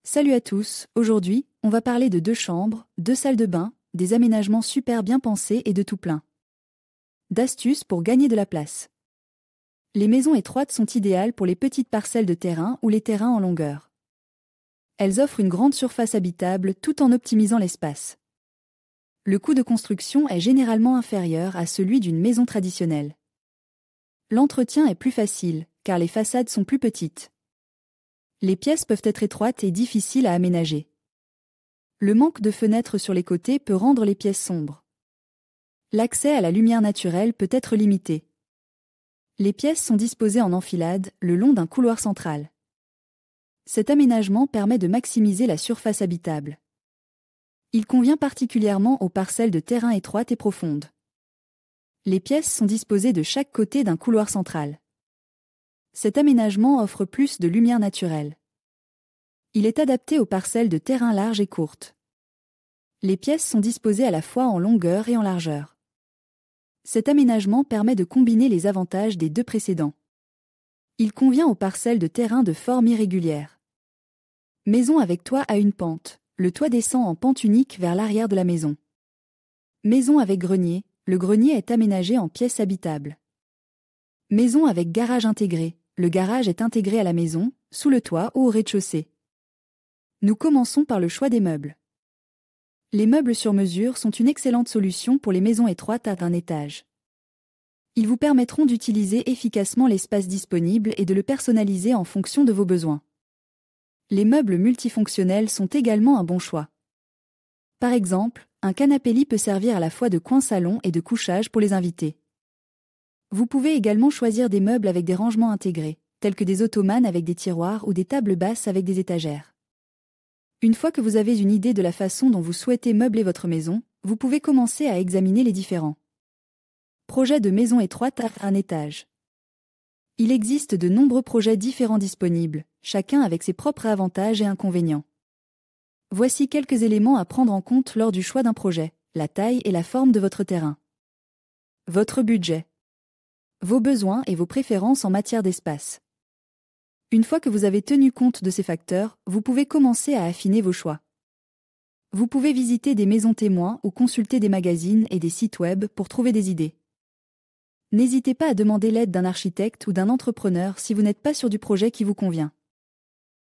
Salut à tous, aujourd'hui, on va parler de 2 chambres, 2 salles de bain, des aménagements super bien pensés et de tout plein d'astuces pour gagner de la place. Les maisons étroites sont idéales pour les petites parcelles de terrain ou les terrains en longueur. Elles offrent une grande surface habitable tout en optimisant l'espace. Le coût de construction est généralement inférieur à celui d'une maison traditionnelle. L'entretien est plus facile, car les façades sont plus petites. Les pièces peuvent être étroites et difficiles à aménager. Le manque de fenêtres sur les côtés peut rendre les pièces sombres. L'accès à la lumière naturelle peut être limité. Les pièces sont disposées en enfilade, le long d'un couloir central. Cet aménagement permet de maximiser la surface habitable. Il convient particulièrement aux parcelles de terrain étroites et profondes. Les pièces sont disposées de chaque côté d'un couloir central. Cet aménagement offre plus de lumière naturelle. Il est adapté aux parcelles de terrain larges et courtes. Les pièces sont disposées à la fois en longueur et en largeur. Cet aménagement permet de combiner les avantages des deux précédents. Il convient aux parcelles de terrain de forme irrégulière. Maison avec toit à une pente. Le toit descend en pente unique vers l'arrière de la maison. Maison avec grenier. Le grenier est aménagé en pièces habitables. Maison avec garage intégré. Le garage est intégré à la maison, sous le toit ou au rez-de-chaussée. Nous commençons par le choix des meubles. Les meubles sur mesure sont une excellente solution pour les maisons étroites à un étage. Ils vous permettront d'utiliser efficacement l'espace disponible et de le personnaliser en fonction de vos besoins. Les meubles multifonctionnels sont également un bon choix. Par exemple, un canapé-lit peut servir à la fois de coin-salon et de couchage pour les invités. Vous pouvez également choisir des meubles avec des rangements intégrés, tels que des ottomanes avec des tiroirs ou des tables basses avec des étagères. Une fois que vous avez une idée de la façon dont vous souhaitez meubler votre maison, vous pouvez commencer à examiner les différents projets de maison étroite à un étage. Il existe de nombreux projets différents disponibles, chacun avec ses propres avantages et inconvénients. Voici quelques éléments à prendre en compte lors du choix d'un projet: la taille et la forme de votre terrain. Votre budget. Vos besoins et vos préférences en matière d'espace. Une fois que vous avez tenu compte de ces facteurs, vous pouvez commencer à affiner vos choix. Vous pouvez visiter des maisons témoins ou consulter des magazines et des sites web pour trouver des idées. N'hésitez pas à demander l'aide d'un architecte ou d'un entrepreneur si vous n'êtes pas sûr du projet qui vous convient.